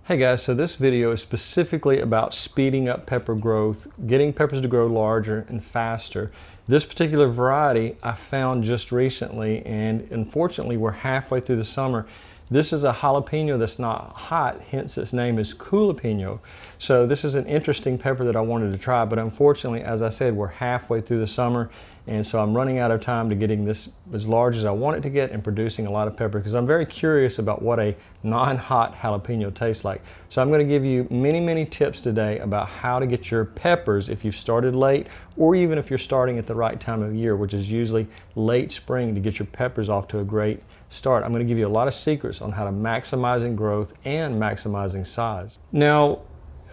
Hey guys, so this video is specifically about speeding up pepper growth, getting peppers to grow larger and faster. This particular variety I found just recently, and unfortunately we're halfway through the summer. This is a jalapeno that's not hot, hence its name is jalapeno. So this is an interesting pepper that I wanted to try, but unfortunately, as I said, we're halfway through the summer, and so I'm running out of time to getting this as large as I want it to get and producing a lot of pepper, because I'm very curious about what a non-hot jalapeno tastes like. So I'm going to give you many tips today about how to get your peppers if you've started late, or even if you're starting at the right time of year, which is usually late spring, to get your peppers off to a great start. I'm going to give you a lot of secrets on how to maximizing growth and maximizing size. Now,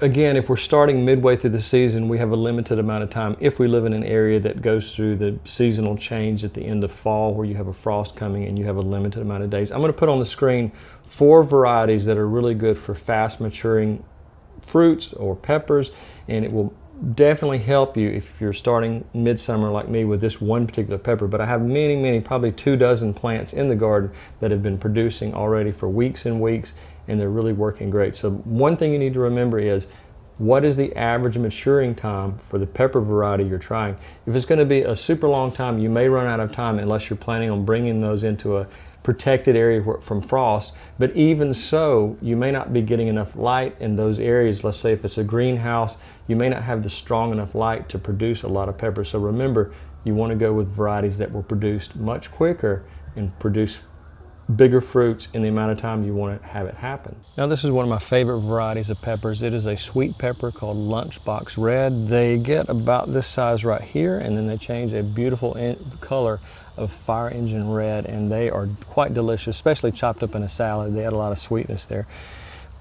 again, if we're starting midway through the season, we have a limited amount of time if we live in an area that goes through the seasonal change at the end of fall, where you have a frost coming and you have a limited amount of days. I'm going to put on the screen 4 varieties that are really good for fast maturing fruits or peppers, and it will definitely help you if you're starting midsummer like me with this one particular pepper. But I have many, probably 24 plants in the garden that have been producing already for weeks and weeks, and they're really working great. So one thing you need to remember is, what is the average maturing time for the pepper variety you're trying? If it's going to be a super long time, you may run out of time unless you're planning on bringing those into a protected area from frost. But even so, you may not be getting enough light in those areas. Let's say if it's a greenhouse, you may not have the strong enough light to produce a lot of pepper. So remember, you want to go with varieties that will produce much quicker and produce bigger fruits in the amount of time you want to have it happen. Now, this is one of my favorite varieties of peppers. It is a sweet pepper called Lunchbox Red. They get about this size right here, and then they change a beautiful color of fire engine red, and they are quite delicious, especially chopped up in a salad. They add a lot of sweetness there.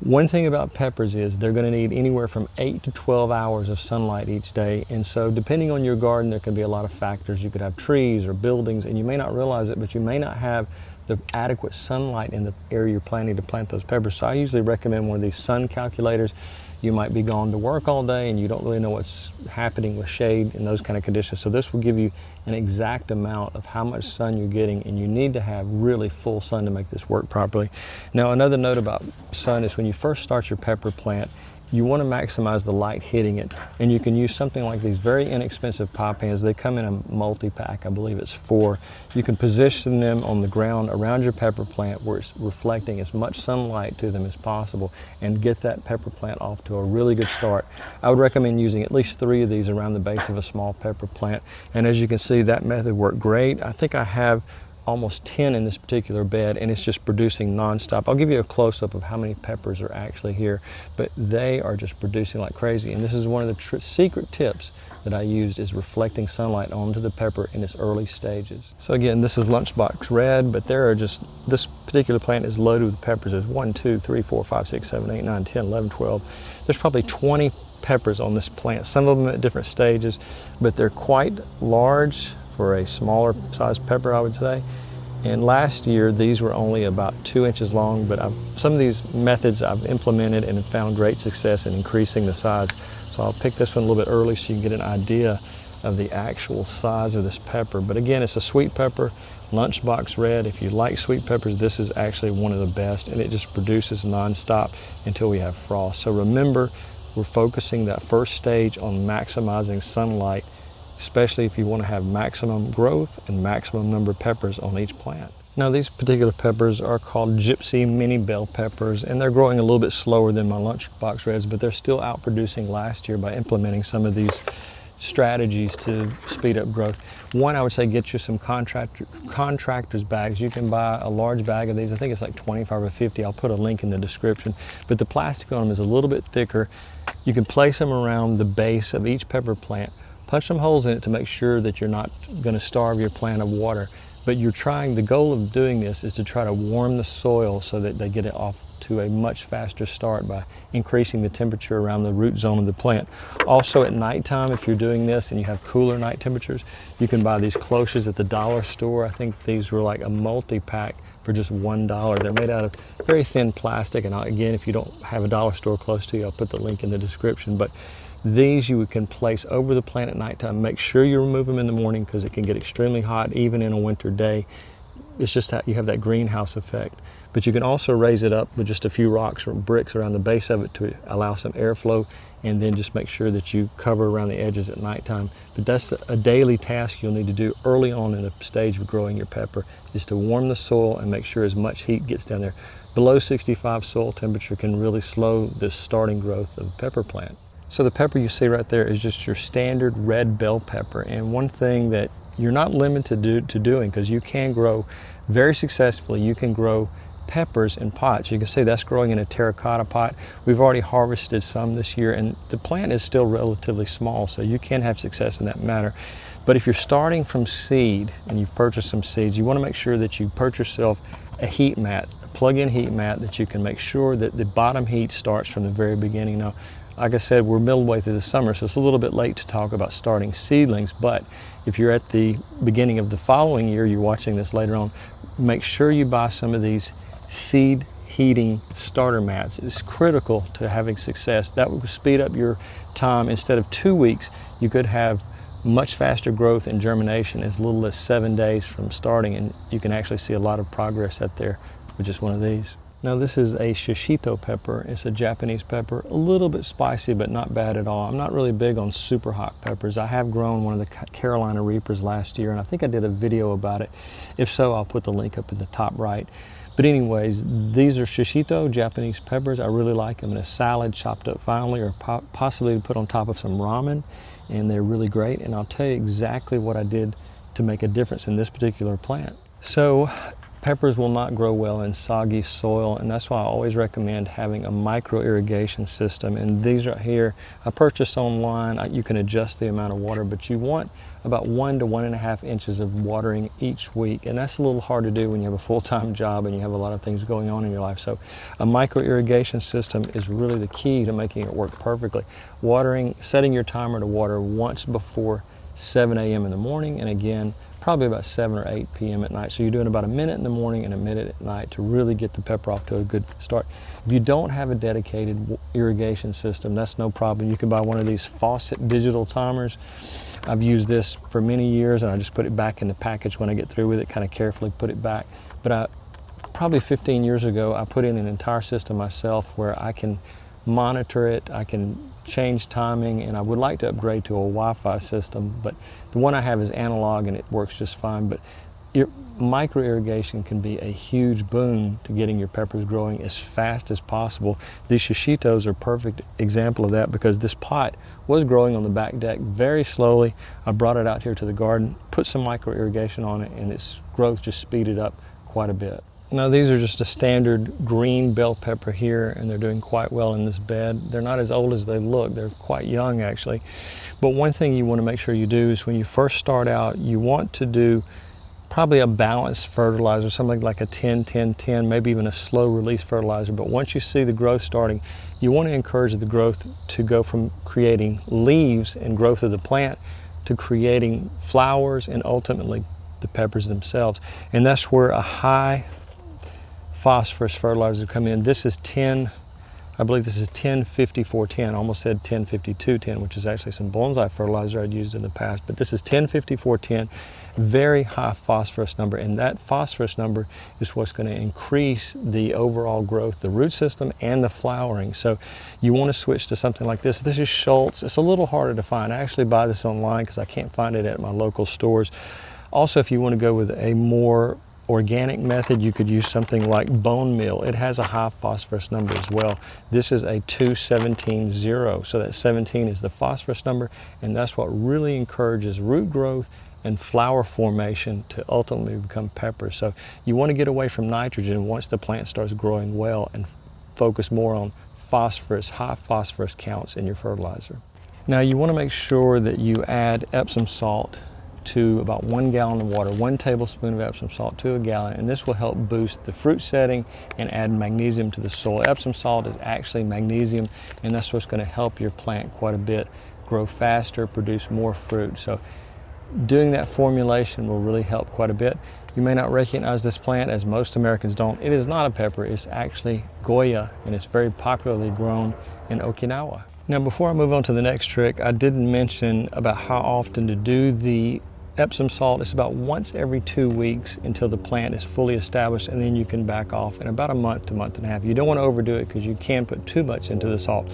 One thing about peppers is they're going to need anywhere from 8 to 12 hours of sunlight each day, and so depending on your garden, there can be a lot of factors. You could have trees or buildings, and you may not realize it, but you may not have the adequate sunlight in the area you're planning to plant those peppers. So I usually recommend one of these sun calculators. You might be gone to work all day and you don't really know what's happening with shade in those kind of conditions. So this will give you an exact amount of how much sun you're getting, and you need to have really full sun to make this work properly. Now, another note about sun is when you first start your pepper plant, you want to maximize the light hitting it, and you can use something like these very inexpensive pie pans. They come in a multi-pack, I believe it's 4. You can position them on the ground around your pepper plant where it's reflecting as much sunlight to them as possible, and get that pepper plant off to a really good start. I would recommend using at least 3 of these around the base of a small pepper plant, and as you can see, that method worked great. I think I have almost 10 in this particular bed, and it's just producing nonstop. I'll give you a close-up of how many peppers are actually here, but they are just producing like crazy. And this is one of the secret tips that I used, is reflecting sunlight onto the pepper in its early stages. So again, this is Lunchbox Red, but there are just, this particular plant is loaded with peppers. There's 1, 2, 3, 4, 5, 6, 7, 8, 9, 10, 11, 12. There's probably 20 peppers on this plant, some of them at different stages, but they're quite large for a smaller size pepper, I would say. And last year, these were only about 2 inches long, but some of these methods I've implemented and have found great success in increasing the size. So I'll pick this one a little bit early so you can get an idea of the actual size of this pepper. But again, it's a sweet pepper, Lunchbox Red. If you like sweet peppers, this is actually one of the best, and it just produces nonstop until we have frost. So remember, we're focusing that first stage on maximizing sunlight, especially if you want to have maximum growth and maximum number of peppers on each plant. Now, these particular peppers are called Gypsy Mini Bell peppers, and they're growing a little bit slower than my Lunchbox Reds, but they're still outproducing last year by implementing some of these strategies to speed up growth. One, I would say get you some contractor's bags. You can buy a large bag of these. I think it's like 25 or 50. I'll put a link in the description. But the plastic on them is a little bit thicker. You can place them around the base of each pepper plant. Punch some holes in it to make sure that you're not going to starve your plant of water. But the goal of doing this is to try to warm the soil so that they get it off to a much faster start by increasing the temperature around the root zone of the plant. Also at nighttime, if you're doing this and you have cooler night temperatures, you can buy these cloches at the dollar store. I think these were like a multi-pack for just $1. They're made out of very thin plastic, and again, if you don't have a dollar store close to you, I'll put the link in the description. But these you can place over the plant at nighttime. Make sure you remove them in the morning because it can get extremely hot even in a winter day. it's just that you have that greenhouse effect. But you can also raise it up with just a few rocks or bricks around the base of it to allow some airflow, and then just make sure that you cover around the edges at nighttime. But that's a daily task you'll need to do early on in the stage of growing your pepper, is to warm the soil and make sure as much heat gets down there. Below 65 soil temperature can really slow the starting growth of a pepper plant. So the pepper you see right there is just your standard red bell pepper. And one thing that you're not limited to doing, because you can grow very successfully, you can grow peppers in pots. You can see that's growing in a terracotta pot. We've already harvested some this year, and the plant is still relatively small, so you can have success in that matter. But if you're starting from seed and you've purchased some seeds, you want to make sure that you purchase yourself a heat mat, a plug-in heat mat, that you can make sure that the bottom heat starts from the very beginning. Now, like I said, we're middle way through the summer, so it's a little bit late to talk about starting seedlings, but if you're at the beginning of the following year, you're watching this later on, make sure you buy some of these seed heating starter mats. It's critical to having success. That will speed up your time. Instead of 2 weeks, you could have much faster growth and germination as little as 7 days from starting, and you can actually see a lot of progress out there with just one of these. Now this is a shishito pepper. It's a Japanese pepper, a little bit spicy, but not bad at all. I'm not really big on super hot peppers. I have grown one of the Carolina Reapers last year, and I think I did a video about it. If so, I'll put the link up in the top right. But anyways, these are shishito Japanese peppers. I really like them in a salad, chopped up finely, or possibly put on top of some ramen, and they're really great. And I'll tell you exactly what I did to make a difference in this particular plant. So peppers will not grow well in soggy soil, and that's why I always recommend having a micro irrigation system. And these right here, I purchased online. You can adjust the amount of water, but you want about 1 to 1.5 inches of watering each week, and that's a little hard to do when you have a full-time job and you have a lot of things going on in your life. So a micro irrigation system is really the key to making it work perfectly. Watering, setting your timer to water once before 7 a.m. in the morning, and again probably about 7 or 8 p.m. at night. So you're doing about a minute in the morning and a minute at night to really get the pepper off to a good start. If you don't have a dedicated irrigation system, that's no problem. You can buy one of these faucet digital timers. I've used this for many years, and I just put it back in the package when I get through with it, kind of carefully put it back. But probably 15 years ago, I put in an entire system myself where I can monitor it, I can change timing, and I would like to upgrade to a Wi-Fi system, but the one I have is analog and it works just fine. But your micro irrigation can be a huge boon to getting your peppers growing as fast as possible. These shishitos are a perfect example of that, because this pot was growing on the back deck very slowly. I brought it out here to the garden, put some micro irrigation on it, and its growth just speeded up quite a bit. Now these are just a standard green bell pepper here, and they're doing quite well in this bed. They're not as old as they look. They're quite young actually. But one thing you want to make sure you do is when you first start out, you want to do probably a balanced fertilizer, something like a 10-10-10, maybe even a slow release fertilizer. But once you see the growth starting, you want to encourage the growth to go from creating leaves and growth of the plant to creating flowers and ultimately the peppers themselves. And that's where a high phosphorus fertilizer come in. This is 10, I believe this is 10-54-10. I almost said 10-52-10, which is actually some bonsai fertilizer I'd used in the past, but this is 10-54-10, very high phosphorus number, and that phosphorus number is what's going to increase the overall growth, the root system, and the flowering. So you want to switch to something like this. This is Schultz. It's a little harder to find. I actually buy this online because I can't find it at my local stores. Also, if you want to go with a more organic method, you could use something like bone meal. It has a high phosphorus number as well. This is a 2-17-0, so that 17 is the phosphorus number, and that's what really encourages root growth and flower formation to ultimately become peppers. So you want to get away from nitrogen once the plant starts growing well and focus more on phosphorus, high phosphorus counts in your fertilizer. Now you want to make sure that you add Epsom salt to about 1 gallon of water, 1 tablespoon of Epsom salt to a gallon, and this will help boost the fruit setting and add magnesium to the soil. Epsom salt is actually magnesium, and that's what's going to help your plant quite a bit grow faster, produce more fruit. So doing that formulation will really help quite a bit. You may not recognize this plant, as most Americans don't. It is not a pepper, it's actually Goya, and it's very popularly grown in Okinawa. Now before I move on to the next trick, I didn't mention about how often to do the Epsom salt is about once every 2 weeks until the plant is fully established, and then you can back off in about a month to month and a half. You don't want to overdo it because you can put too much into the salt.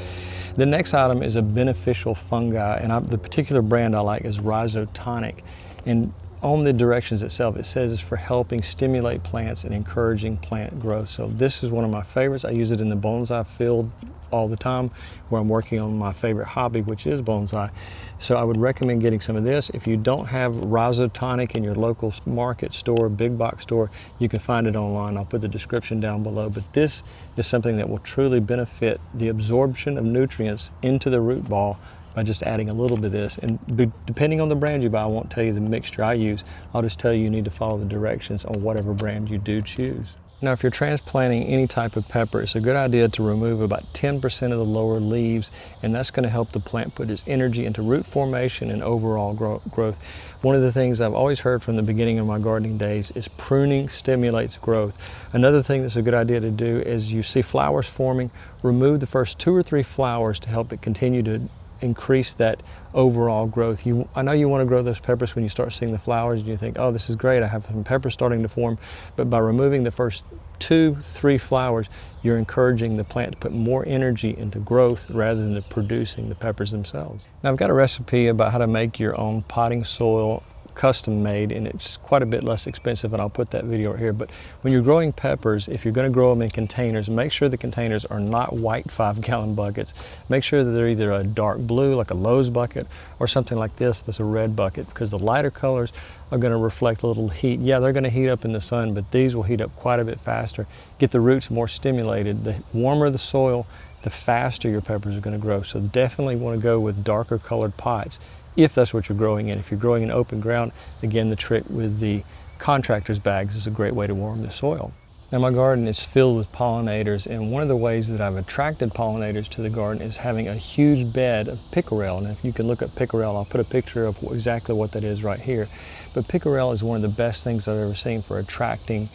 The next item is a beneficial fungi, and the particular brand I like is Rhizotonic. And on the directions itself, it says it's for helping stimulate plants and encouraging plant growth. So this is one of my favorites. I use it in the bonsai field all the time where I'm working on my favorite hobby, which is bonsai. So I would recommend getting some of this. If you don't have Rhizotonic in your local market store, big box store, you can find it online. I'll put the description down below. But this is something that will truly benefit the absorption of nutrients into the root ball by just adding a little bit of this. And depending on the brand you buy, I won't tell you the mixture I use. I'll just tell you you need to follow the directions on whatever brand you do choose. Now, if you're transplanting any type of pepper, it's a good idea to remove about 10% of the lower leaves, and that's going to help the plant put its energy into root formation and overall growth. One of the things I've always heard from the beginning of my gardening days is pruning stimulates growth. Another thing that's a good idea to do is you see flowers forming, remove the first 2 or 3 flowers to help it continue to increase that overall growth. I know you want to grow those peppers when you start seeing the flowers and you think, oh, this is great, I have some peppers starting to form. But by removing the first 2, 3 flowers, you're encouraging the plant to put more energy into growth rather than producing the peppers themselves. Now, I've got a recipe about how to make your own potting soil custom made, and it's quite a bit less expensive, and I'll put that video right here. But when you're growing peppers, if you're going to grow them in containers, make sure the containers are not white 5-gallon buckets. Make sure that they're either a dark blue like a Lowe's bucket or something like this that's a red bucket, because the lighter colors are going to reflect a little heat. Yeah, they're going to heat up in the sun, but these will heat up quite a bit faster, get the roots more stimulated. The warmer the soil, the faster your peppers are going to grow. So definitely want to go with darker colored pots if that's what you're growing in. If you're growing in open ground, again, the trick with the contractor's bags is a great way to warm the soil. Now, my garden is filled with pollinators, and one of the ways that I've attracted pollinators to the garden is having a huge bed of pickerel. And if you can look up pickerel, I'll put a picture of exactly what that is right here. But pickerel is one of the best things I've ever seen for attracting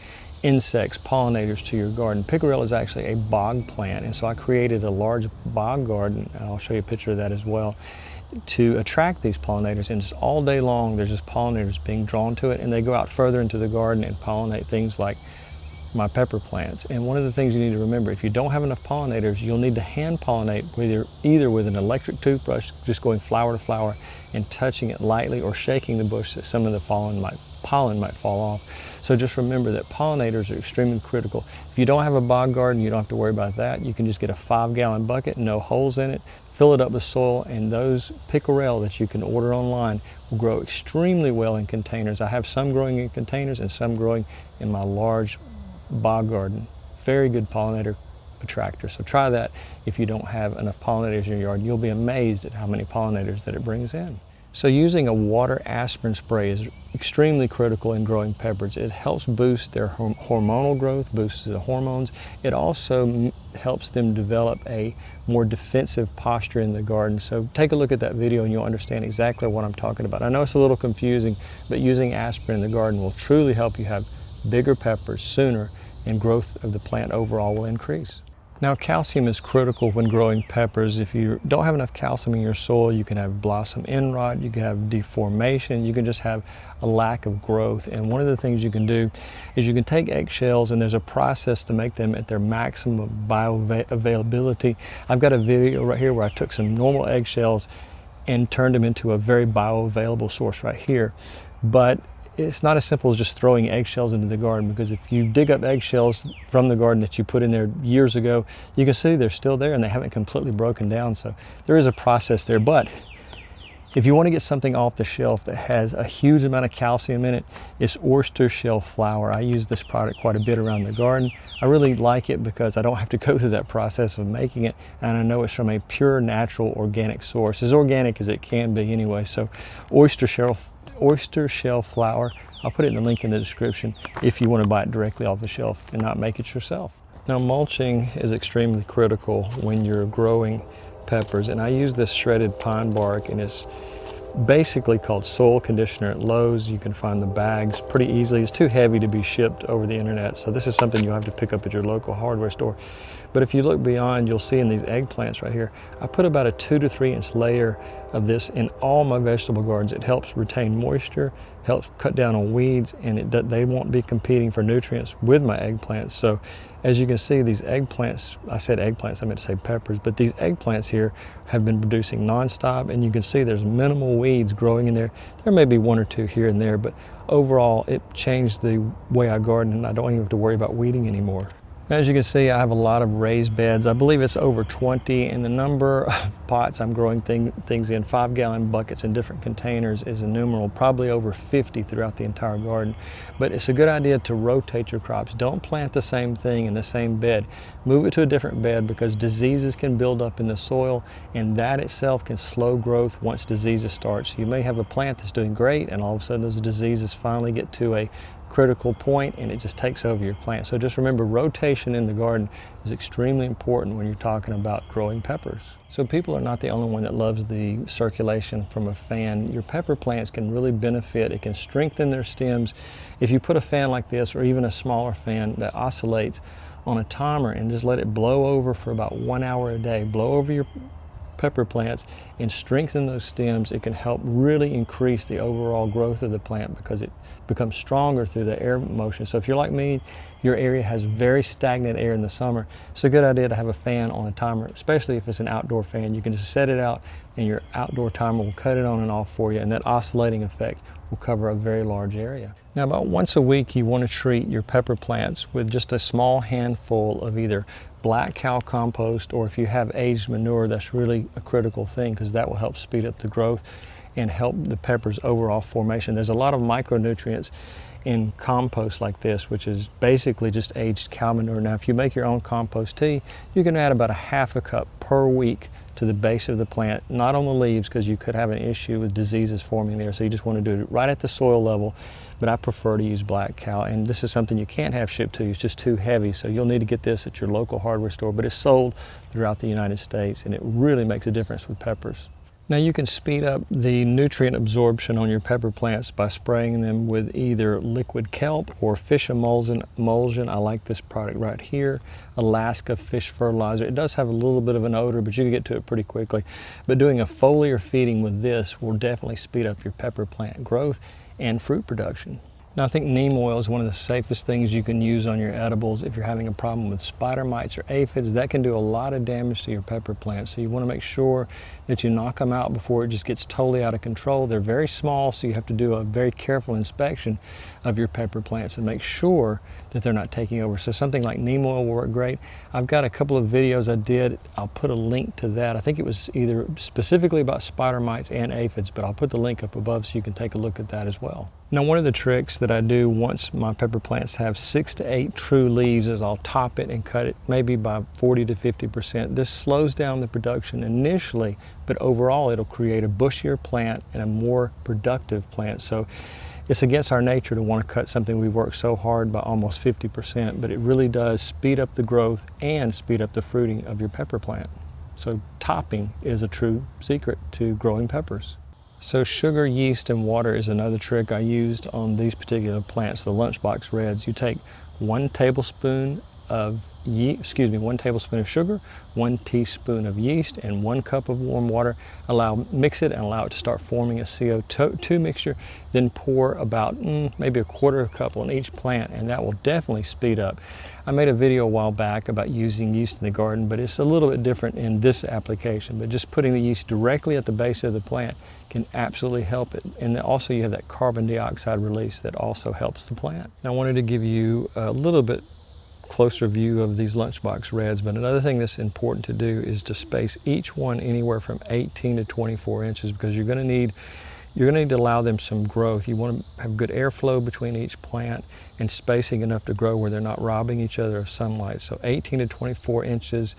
insects, pollinators to your garden. Pickerel is actually a bog plant, and so I created a large bog garden, and I'll show you a picture of that as well, to attract these pollinators. And just all day long there's just pollinators being drawn to it, and they go out further into the garden and pollinate things like my pepper plants. And one of the things you need to remember, if you don't have enough pollinators, you'll need to hand pollinate either with an electric toothbrush, just going flower to flower and touching it lightly, or shaking the bush that some of the pollen might fall off. So just remember that pollinators are extremely critical. If you don't have a bog garden, you don't have to worry about that. You can just get a 5-gallon bucket, no holes in it, fill it up with soil, and those pickerel that you can order online will grow extremely well in containers. I have some growing in containers and some growing in my large bog garden. Very good pollinator attractor. So try that if you don't have enough pollinators in your yard. You'll be amazed at how many pollinators that it brings in. So using a water aspirin spray is extremely critical in growing peppers. It helps boost their hormonal growth, boosts the hormones. It also helps them develop a more defensive posture in the garden. So take a look at that video and you'll understand exactly what I'm talking about. I know it's a little confusing, but using aspirin in the garden will truly help you have bigger peppers sooner, and growth of the plant overall will increase. Now, calcium is critical when growing peppers. If you don't have enough calcium in your soil, you can have blossom end rot, you can have deformation, you can just have a lack of growth. And one of the things you can do is you can take eggshells, and there's a process to make them at their maximum bioavailability. I've got a video right here where I took some normal eggshells and turned them into a very bioavailable source right here. But it's not as simple as just throwing eggshells into the garden, because if you dig up eggshells from the garden that you put in there years ago, you can see they're still there and they haven't completely broken down. So there is a process there. But if you want to get something off the shelf that has a huge amount of calcium in it, it's oyster shell flour. I use this product quite a bit around the garden. I really like it because I don't have to go through that process of making it, and I know it's from a pure, natural, organic source, as organic as it can be anyway. So oyster shell flour, I'll put it in the link in the description if you want to buy it directly off the shelf and not make it yourself. Now, mulching is extremely critical when you're growing peppers, and I use this shredded pine bark, and it's basically called soil conditioner at Lowe's. You can find the bags pretty easily. It's too heavy to be shipped over the internet, so this is something you'll have to pick up at your local hardware store. But if you look beyond, you'll see in these eggplants right here, I put about a 2 to 3 inch layer of this in all my vegetable gardens. It helps retain moisture, helps cut down on weeds, and they won't be competing for nutrients with my eggplants. So as you can see, these eggplants, I said eggplants, I meant to say peppers, but these eggplants here have been producing nonstop, and you can see there's minimal weeds growing in there. There may be one or two here and there, but overall it changed the way I garden, and I don't even have to worry about weeding anymore. As you can see, I have a lot of raised beds. I believe it's over 20, and the number of pots I'm growing things in, 5-gallon buckets in different containers, is innumerable, probably over 50 throughout the entire garden. But it's a good idea to rotate your crops. Don't plant the same thing in the same bed. Move it to a different bed, because diseases can build up in the soil, and that itself can slow growth once diseases start. So you may have a plant that's doing great, and all of a sudden those diseases finally get to a critical point and it just takes over your plant. So just remember, rotation in the garden is extremely important when you're talking about growing peppers. So people are not the only one that loves the circulation from a fan. Your pepper plants can really benefit. It can strengthen their stems. If you put a fan like this, or even a smaller fan that oscillates on a timer, and just let it blow over for about 1 hour a day, blow over your pepper plants and strengthen those stems, it can help really increase the overall growth of the plant, because it becomes stronger through the air motion. So if you're like me, your area has very stagnant air in the summer, it's a good idea to have a fan on a timer, especially if it's an outdoor fan. You can just set it out and your outdoor timer will cut it on and off for you, and that oscillating effect will cover a very large area. Now, about once a week, you want to treat your pepper plants with just a small handful of either black cow compost, or if you have aged manure, that's really a critical thing, because that will help speed up the growth and help the pepper's overall formation. There's a lot of micronutrients in compost like this, which is basically just aged cow manure. Now, if you make your own compost tea, you can add about a half a cup per week to the base of the plant, not on the leaves, because you could have an issue with diseases forming there. So you just want to do it right at the soil level, but I prefer to use black cow. And this is something you can't have shipped to you, it's just too heavy. So you'll need to get this at your local hardware store, but it's sold throughout the United States, and it really makes a difference with peppers. Now, you can speed up the nutrient absorption on your pepper plants by spraying them with either liquid kelp or fish emulsion. I like this product right here, Alaska Fish Fertilizer. It does have a little bit of an odor, but you can get to it pretty quickly. But doing a foliar feeding with this will definitely speed up your pepper plant growth and fruit production. Now, I think neem oil is one of the safest things you can use on your edibles if you're having a problem with spider mites or aphids. That can do a lot of damage to your pepper plants. So you want to make sure that you knock them out before it just gets totally out of control. They're very small, so you have to do a very careful inspection of your pepper plants and make sure that they're not taking over. So something like neem oil will work great. I've got a couple of videos I did. I'll put a link to that. I think it was either specifically about spider mites and aphids, but I'll put the link up above so you can take a look at that as well. Now, one of the tricks that I do once my pepper plants have 6 to 8 true leaves is I'll top it and cut it maybe by 40 to 50%. This slows down the production initially, but overall it'll create a bushier plant and a more productive plant. So it's against our nature to want to cut something we've worked so hard by almost 50%, but it really does speed up the growth and speed up the fruiting of your pepper plant. So topping is a true secret to growing peppers. So sugar, yeast, and water is another trick I used on these particular plants, the lunchbox reds. You take 1 tablespoon of 1 tablespoon of sugar, 1 teaspoon of yeast, and 1 cup of warm water. Mix it and allow it to start forming a CO2 mixture. Then pour about maybe a quarter cup on each plant, and that will definitely speed up. I made a video a while back about using yeast in the garden, but it's a little bit different in this application. But just putting the yeast directly at the base of the plant can absolutely help it. And also you have that carbon dioxide release that also helps the plant. Now, I wanted to give you a little bit closer view of these lunchbox reds, but another thing that's important to do is to space each one anywhere from 18 to 24 inches, because you're going to need to allow them some growth. You want to have good airflow between each plant and spacing enough to grow where they're not robbing each other of sunlight. So 18 to 24 inches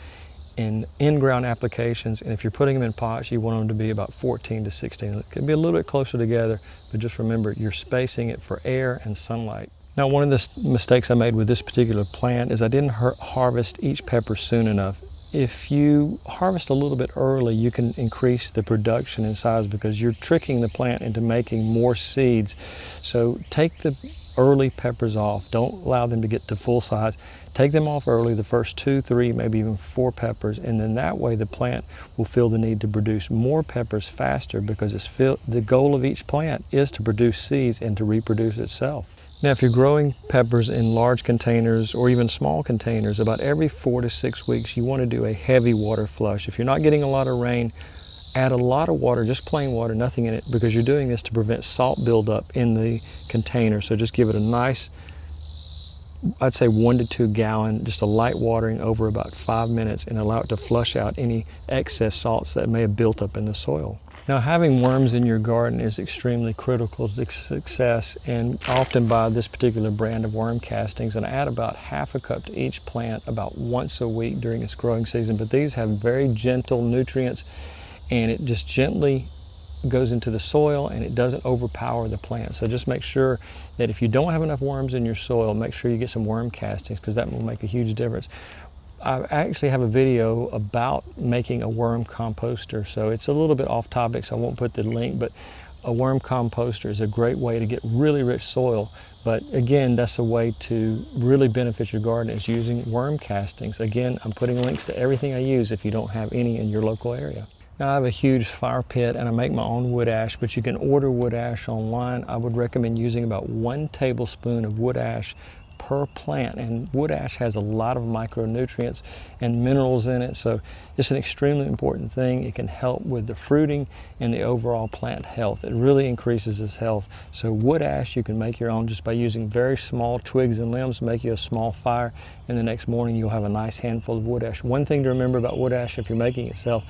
in in-ground applications, and if you're putting them in pots, you want them to be about 14 to 16. It can be a little bit closer together, but just remember, you're spacing it for air and sunlight. Now, one of the mistakes I made with this particular plant is I didn't harvest each pepper soon enough. If you harvest a little bit early, you can increase the production in size because you're tricking the plant into making more seeds. So take the early peppers off. Don't allow them to get to full size. Take them off early, the first 2, 3, maybe even 4 peppers, and then that way the plant will feel the need to produce more peppers faster, because the goal of each plant is to produce seeds and to reproduce itself. Now, if you're growing peppers in large containers or even small containers, about every 4 to 6 weeks, you want to do a heavy water flush. If you're not getting a lot of rain, add a lot of water, just plain water, nothing in it, because you're doing this to prevent salt buildup in the container. So just give it a nice, I'd say 1 to 2 gallon, just a light watering over about 5 minutes, and allow it to flush out any excess salts that may have built up in the soil. Now, having worms in your garden is extremely critical to success, and I often buy this particular brand of worm castings, and I add about half a cup to each plant about once a week during its growing season. But these have very gentle nutrients, and it just gently goes into the soil and it doesn't overpower the plant. So just make sure that if you don't have enough worms in your soil, make sure you get some worm castings, because that will make a huge difference. I actually have a video about making a worm composter, so it's a little bit off topic, so I won't put the link, but a worm composter is a great way to get really rich soil. But again, that's a way to really benefit your garden, is using worm castings. Again, I'm putting links to everything I use if you don't have any in your local area. Now, I have a huge fire pit and I make my own wood ash, but you can order wood ash online. I would recommend using about 1 tablespoon of wood ash per plant, and wood ash has a lot of micronutrients and minerals in it, so it's an extremely important thing. It can help with the fruiting and the overall plant health. It really increases its health. So wood ash you can make your own just by using very small twigs and limbs. Make you a small fire, and the next morning you'll have a nice handful of wood ash. One thing to remember about wood ash, if you're making it yourself,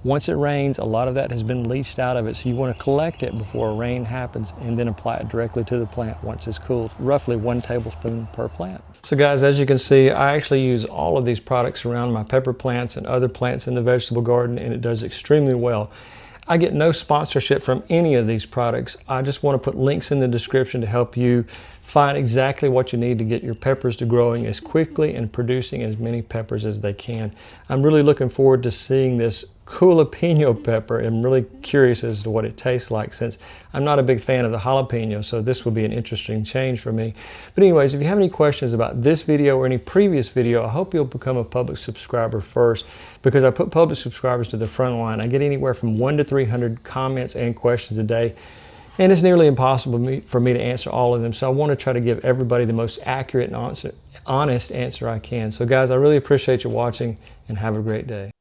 once it rains, a lot of that has been leached out of it, so you want to collect it before rain happens and then apply it directly to the plant once it's cooled, roughly 1 tablespoon per plant. So guys, as you can see, I actually use all of these products around my pepper plants and other plants in the vegetable garden, and it does extremely well. I get no sponsorship from any of these products. I just want to put links in the description to help you find exactly what you need to get your peppers to growing as quickly and producing as many peppers as they can. I'm really looking forward to seeing this jalapeno pepper. I'm really curious as to what it tastes like, since I'm not a big fan of the jalapeno, so this will be an interesting change for me. But anyways, if you have any questions about this video or any previous video, I hope you'll become a public subscriber first, because I put public subscribers to the front line. I get anywhere from 100 to 300 comments and questions a day, and it's nearly impossible for me to answer all of them. So I want to try to give everybody the most accurate and honest answer I can. So guys, I really appreciate you watching, and have a great day.